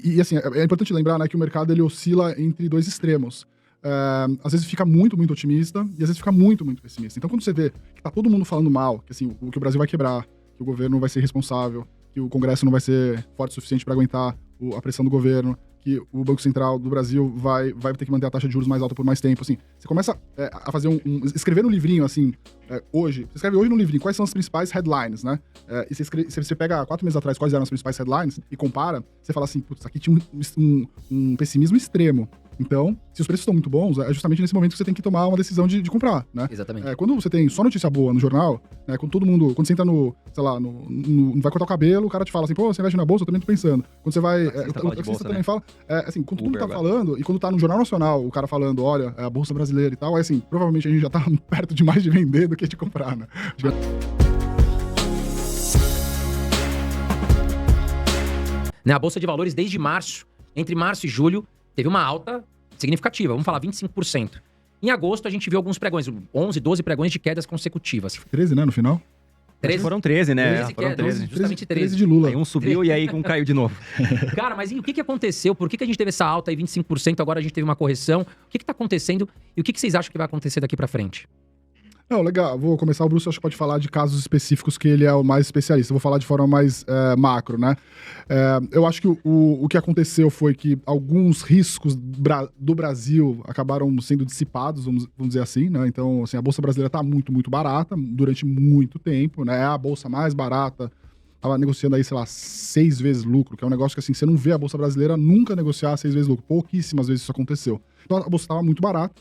E assim, é importante lembrar, né, que o mercado ele oscila entre dois extremos. Às vezes fica muito, muito otimista e às vezes fica muito, muito pessimista. Então quando você vê que tá todo mundo falando mal, que assim, que o Brasil vai quebrar, que o governo não vai ser responsável, que o Congresso não vai ser forte o suficiente para aguentar a pressão do governo, que o Banco Central do Brasil vai ter que manter a taxa de juros mais alta por mais tempo, assim. Você começa a fazer escrever no livrinho, assim, hoje. Você escreve hoje no livrinho quais são as principais headlines, né? E você pega 4 meses atrás quais eram as principais headlines e compara, você fala assim, putz, aqui tinha um pessimismo extremo. Então, se os preços estão muito bons, é justamente nesse momento que você tem que tomar uma decisão de comprar, né? Exatamente. Quando você tem só notícia boa no jornal, né, quando você entra sei lá, vai cortar o cabelo, o cara te fala assim, pô, você investe na bolsa, eu também tô pensando. Quando você vai... O taxista também fala... assim, quando todo mundo tá falando, e quando tá no Jornal Nacional, o cara falando, olha, é a bolsa brasileira e tal, assim, provavelmente a gente já tá perto de mais de vender do que de comprar, né? A Bolsa de Valores, desde março, entre março e julho, teve uma alta significativa, vamos falar 25%. Em agosto, a gente viu alguns pregões, 11, 12 pregões de quedas consecutivas. 13, né, no final? 13? Foram 13, né? 13 foram 13. Justamente 13 de Lula. Aí um subiu e aí um caiu de novo. Cara, mas o que aconteceu? Por que a gente teve essa alta aí, 25%, agora a gente teve uma correção? O que tá acontecendo? E o que vocês acham que vai acontecer daqui pra frente? Não, legal. Vou começar. O Bruce acho que pode falar de casos específicos que ele é o mais especialista. Eu vou falar de forma mais macro, né? Eu acho que o que aconteceu foi que alguns riscos do Brasil acabaram sendo dissipados, vamos dizer assim, né? Então, assim, a Bolsa Brasileira está muito, muito barata durante muito tempo, né? É a bolsa mais barata. Tava negociando aí, sei lá, 6 vezes lucro, que é um negócio que, assim, você não vê a Bolsa Brasileira nunca negociar 6 vezes lucro. Pouquíssimas vezes isso aconteceu. Então, a Bolsa estava muito barata.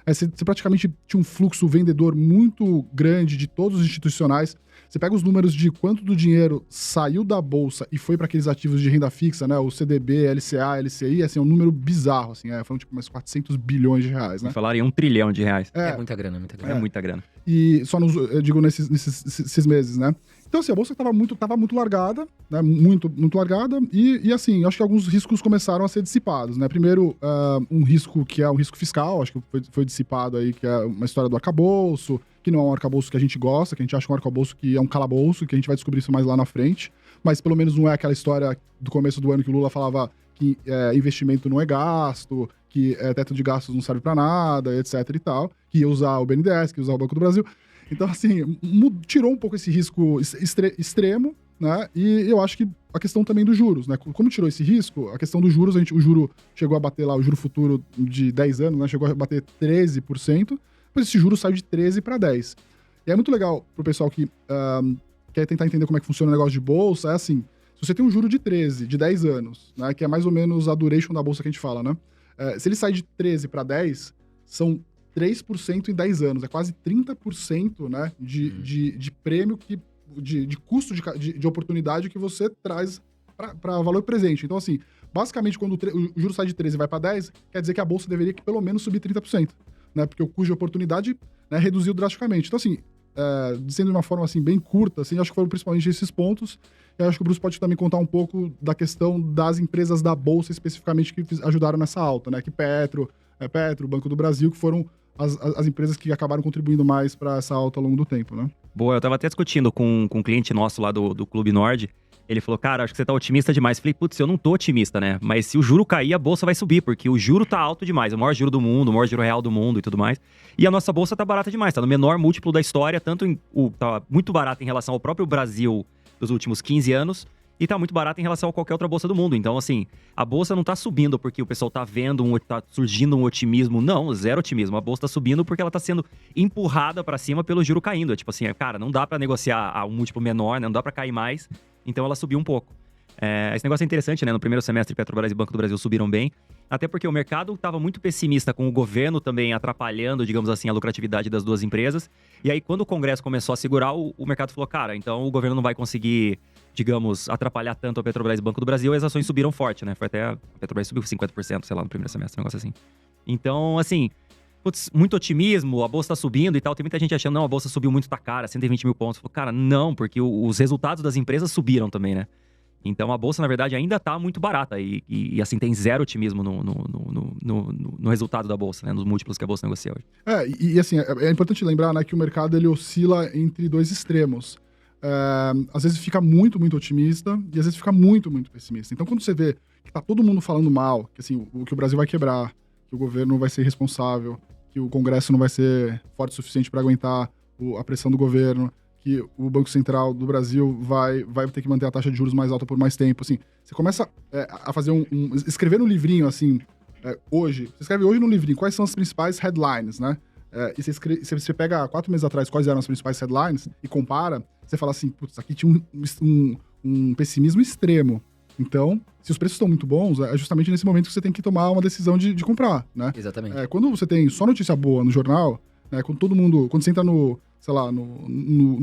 Você praticamente tinha um fluxo vendedor muito grande de todos os institucionais. Você pega os números de quanto do dinheiro saiu da Bolsa e foi para aqueles ativos de renda fixa, né? O CDB, LCA, LCI, assim, é um número bizarro, assim. Foram tipo mais 400 bilhões de reais, né? Falaram em R$1 trilhão. É muita grana, muita grana. É muita grana. E só eu digo nesses meses, né? Então, assim, a Bolsa tava muito largada, né? Muito largada. E assim, acho que alguns riscos começaram a ser dissipados, né? Primeiro, um risco que é um risco fiscal, acho que foi dissipado aí, que é uma história do arcabouço, que não é um arcabouço que a gente gosta, que a gente acha um arcabouço que é um calabouço, que a gente vai descobrir isso mais lá na frente. Mas pelo menos não é aquela história do começo do ano que o Lula falava que investimento não é gasto, que teto de gastos não serve para nada, etc e tal, que ia usar o BNDES, que ia usar o Banco do Brasil. Então, assim, tirou um pouco esse risco extremo, né? E eu acho que a questão também dos juros, né? Como tirou esse risco, a questão dos juros, o juro chegou a bater lá, o juro futuro de 10 anos, né? Chegou a bater 13%, depois esse juro saiu de 13 para 10. E é muito legal pro pessoal que quer tentar entender como é que funciona o negócio de bolsa, é assim, se você tem um juro de 13, de 10 anos, né? Que é mais ou menos a duration da bolsa que a gente fala, né? Se ele sai de 13 para 10, são 3% em 10 anos. É quase 30%, né, de prêmio, de custo de oportunidade que você traz para valor presente. Então, assim, basicamente, quando o juro sai de 13 e vai para 10, quer dizer que a bolsa deveria pelo menos subir 30%, né? Porque o custo de oportunidade, né, reduziu drasticamente. Então, assim, dizendo de uma forma assim, bem curta, assim, acho que foram principalmente esses pontos. Eu acho que o Bruce pode também contar um pouco da questão das empresas da bolsa, especificamente, que ajudaram nessa alta, né? Que Petro, Banco do Brasil, que foram as empresas que acabaram contribuindo mais para essa alta ao longo do tempo, né? Boa, eu tava até discutindo com um cliente nosso lá do Clube Nord. Ele falou, cara, acho que você tá otimista demais. Falei, putz, eu não tô otimista, né? Mas se o juro cair, a bolsa vai subir, porque o juro tá alto demais. É o maior juro do mundo, o maior juro real do mundo e tudo mais. E a nossa bolsa tá barata demais, tá no menor múltiplo da história, tá muito barata em relação ao próprio Brasil dos últimos 15 anos, e tá muito barato em relação a qualquer outra bolsa do mundo. Então, assim, a bolsa não tá subindo porque o pessoal tá vendo, tá surgindo um otimismo. Não, zero otimismo. A bolsa tá subindo porque ela tá sendo empurrada pra cima pelo juro caindo. É tipo assim, cara, não dá pra negociar a um múltiplo menor, né? Não dá pra cair mais. Então, ela subiu um pouco. Esse negócio é interessante, né? No primeiro semestre, Petrobras e Banco do Brasil subiram bem. Até porque o mercado estava muito pessimista, com o governo também atrapalhando, digamos assim, a lucratividade das duas empresas. E aí, quando o Congresso começou a segurar, o mercado falou, cara, então o governo não vai conseguir, digamos, atrapalhar tanto a Petrobras e Banco do Brasil, e as ações subiram forte, né? Foi até a Petrobras subiu 50%, sei lá, no primeiro semestre, um negócio assim. Então, assim, putz, muito otimismo, a bolsa tá subindo e tal. Tem muita gente achando, não, a bolsa subiu muito, tá cara, 120 mil pontos. Falei, cara, não, porque os resultados das empresas subiram também, né? Então a bolsa, na verdade, ainda tá muito barata e assim, tem zero otimismo no resultado da bolsa, né? Nos múltiplos que a bolsa negocia hoje. Assim, é importante lembrar, né, que o mercado ele oscila entre dois extremos. Às vezes fica muito, muito otimista e às vezes fica muito, muito pessimista. Então, quando você vê que tá todo mundo falando mal, que assim, que o Brasil vai quebrar, que o governo vai ser irresponsável, que o Congresso não vai ser forte o suficiente para aguentar a pressão do governo, que o Banco Central do Brasil vai ter que manter a taxa de juros mais alta por mais tempo, assim. Você começa a fazer escrever no livrinho, assim, hoje, você escreve hoje no livrinho quais são as principais headlines, né? E você pega 4 meses atrás quais eram as principais headlines e compara, você fala assim, putz, aqui tinha um pessimismo extremo. Então, se os preços estão muito bons, é justamente nesse momento que você tem que tomar uma decisão de comprar, né? Exatamente. Quando você tem só notícia boa no jornal, né, quando você entra no, sei lá,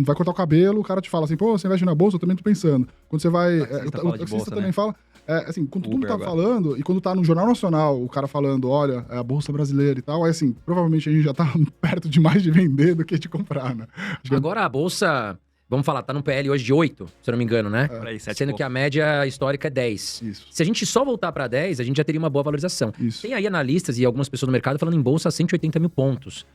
vai cortar o cabelo, o cara te fala assim, pô, você investe na bolsa, eu também tô pensando. Quando você vai... O taxista também fala... assim, quando todo mundo tá falando, e quando tá no Jornal Nacional, o cara falando, olha, é a Bolsa Brasileira e tal, aí assim, provavelmente a gente já tá perto demais de vender do que de comprar, né? Agora a Bolsa, vamos falar, tá num PL hoje de 8, se eu não me engano, né? Sendo que a média histórica é 10. Isso. Se a gente só voltar pra 10, a gente já teria uma boa valorização. Isso. Tem aí analistas e algumas pessoas no mercado falando em Bolsa a 180 mil pontos.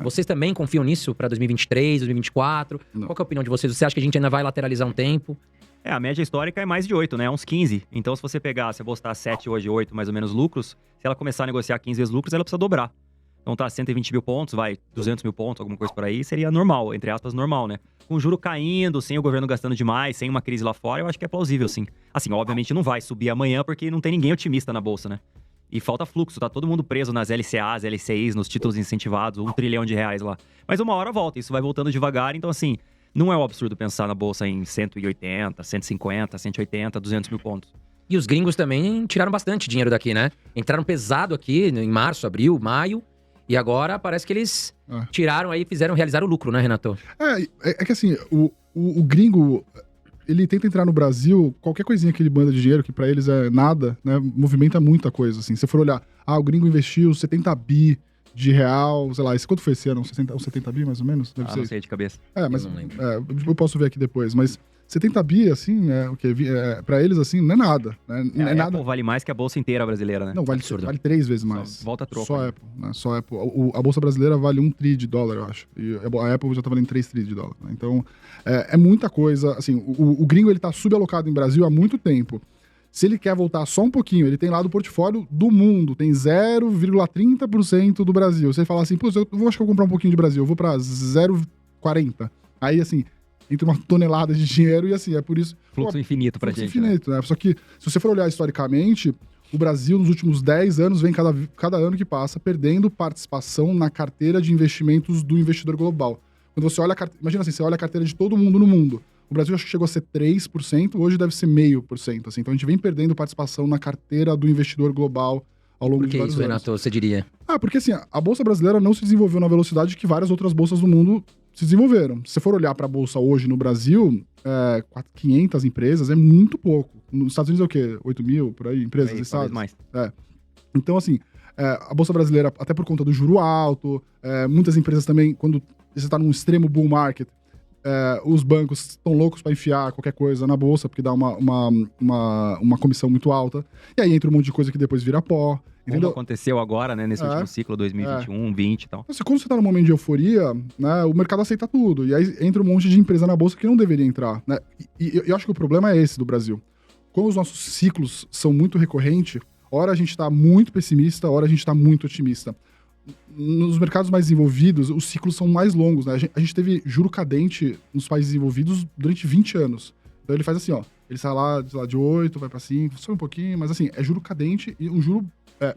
Vocês também confiam nisso pra 2023, 2024? Não. Qual que é a opinião de vocês? Você acha que a gente ainda vai lateralizar um tempo? A média histórica é mais de 8, né? Uns 15. Então, se você pegar, se a bolsa tá 7 hoje, 8 mais ou menos lucros, se ela começar a negociar 15 vezes lucros, ela precisa dobrar. Então tá 120 mil pontos, 200 mil pontos, alguma coisa por aí, seria normal, entre aspas, normal, né? Com o juro caindo, sem o governo gastando demais, sem uma crise lá fora, eu acho que é plausível, sim. Assim, obviamente não vai subir amanhã, porque não tem ninguém otimista na bolsa, né? E falta fluxo, tá todo mundo preso nas LCAs, LCIs, nos títulos incentivados, R$1 trilhão lá. Mas uma hora volta, isso vai voltando devagar, então assim... Não é um absurdo pensar na bolsa em 180, 150, 180, 200 mil pontos. E os gringos também tiraram bastante dinheiro daqui, né? Entraram pesado aqui em março, abril, maio. E agora parece que eles tiraram aí, realizaram o lucro, né, Renato? É que assim, o gringo, ele tenta entrar no Brasil, qualquer coisinha que ele manda de dinheiro, que pra eles é nada, né? Movimenta muita coisa, assim. Se você for olhar, o gringo investiu 70 bi de real, sei lá, quanto foi esse ano? 70 bi, mais ou menos? Deve ser. Não sei de cabeça. Mas Eu não lembro. Eu posso ver aqui depois, mas 70 bi, assim, pra eles, assim, não é nada. Né? A nada. Apple vale mais que a bolsa inteira brasileira, né? Não, vale 3 vezes mais. Volta a troco. Só a Apple, né? Só a Apple. A bolsa brasileira vale $1 trilhão, eu acho. E a Apple já tá valendo $3 trilhões. Né? Então, é muita coisa. Assim, o gringo, ele tá subalocado em Brasil há muito tempo. Se ele quer voltar só um pouquinho, ele tem lá do portfólio do mundo, tem 0,30% do Brasil. Você fala assim, pô, acho que eu vou comprar um pouquinho de Brasil, eu vou pra 0,40. Aí, assim, entra uma tonelada de dinheiro e, assim, é por isso... Fluxo infinito pra gente. Infinito, né? Só que, se você for olhar historicamente, o Brasil, nos últimos 10 anos, vem cada ano que passa perdendo participação na carteira de investimentos do investidor global. Quando você olha imagina assim, você olha a carteira de todo mundo no mundo. O Brasil acho que chegou a ser 3%, hoje deve ser 0,5%. Assim. Então a gente vem perdendo participação na carteira do investidor global ao longo de vários anos. Por que isso, Renato, você diria? Porque assim, a Bolsa Brasileira não se desenvolveu na velocidade que várias outras bolsas do mundo se desenvolveram. Se você for olhar para a Bolsa hoje no Brasil, 500 empresas é muito pouco. Nos Estados Unidos é o quê? 8 mil, por aí, empresas listadas? Mais. Então assim, a Bolsa Brasileira, até por conta do juro alto, muitas empresas também, quando você está num extremo bull market, os bancos estão loucos para enfiar qualquer coisa na bolsa, porque dá uma comissão muito alta. E aí entra um monte de coisa que depois vira pó. Entendeu? Como aconteceu agora, né, nesse último ciclo, 2021, 20 e tal. Então, quando você tá num momento de euforia, né, o mercado aceita tudo. E aí entra um monte de empresa na bolsa que não deveria entrar. Né? E eu acho que o problema é esse do Brasil. Como os nossos ciclos são muito recorrentes, hora a gente tá muito pessimista, hora a gente tá muito otimista. Nos mercados mais desenvolvidos, os ciclos são mais longos, né? A gente teve juro cadente nos países desenvolvidos durante 20 anos. Então ele faz assim, ó, ele sai lá de 8, vai pra 5, sobe um pouquinho, mas assim, é juro cadente e um juro... é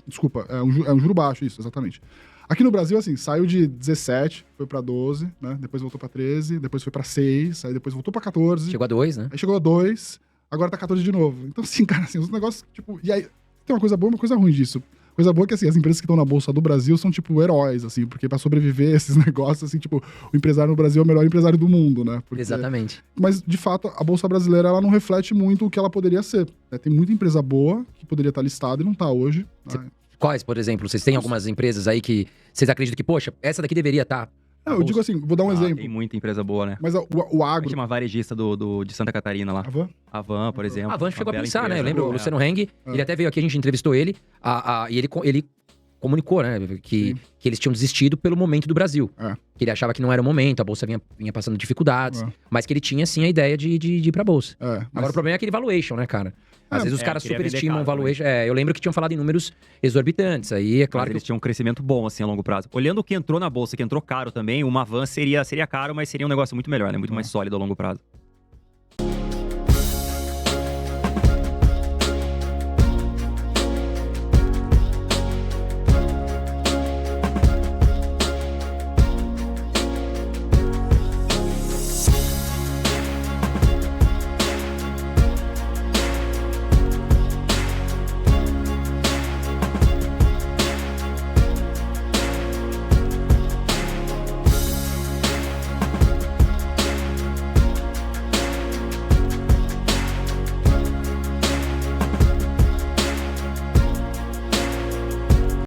um juro baixo, isso, exatamente. Aqui no Brasil, assim, saiu de 17, foi pra 12, né? Depois voltou pra 13, depois foi pra 6, aí depois voltou pra 14. Chegou a 2, né? Aí chegou a 2, agora tá 14 de novo. Então, assim, cara, assim, os negócios, tipo... E aí, tem uma coisa boa e uma coisa ruim disso. Coisa boa é que, assim, as empresas que estão na Bolsa do Brasil são, tipo, heróis, assim, porque pra sobreviver esses negócios, assim, tipo, o empresário no Brasil é o melhor empresário do mundo, né? Porque... Exatamente. Mas, de fato, a Bolsa Brasileira, ela não reflete muito o que ela poderia ser. Né? Tem muita empresa boa que poderia estar listada e não tá hoje. Né? Quais, por exemplo? Vocês têm algumas empresas aí que vocês acreditam que, poxa, essa daqui deveria estar? Eu digo assim, vou dar um exemplo. Tem muita empresa boa, né? Mas o agro... Tinha uma varejista de Santa Catarina lá. A Van, por exemplo. A Van chegou a pensar, empresa. né? Eu lembro, o Luciano Heng, ele até veio aqui, a gente entrevistou ele, e ele comunicou, né, que eles tinham desistido pelo momento do Brasil. Que ele achava que não era o momento, a Bolsa vinha passando dificuldades, mas que ele tinha, sim, a ideia de ir pra Bolsa. Agora, o problema é aquele valuation, né, cara? Às vezes os caras queria vender superestimam o caro valuation. Eu lembro que tinham falado em números exorbitantes. Aí é claro Mas que eles tinham um crescimento bom, assim, a longo prazo. Olhando o que entrou na bolsa, que entrou caro também, uma van seria caro, mas seria um negócio muito melhor, né? Muito mais sólido a longo prazo.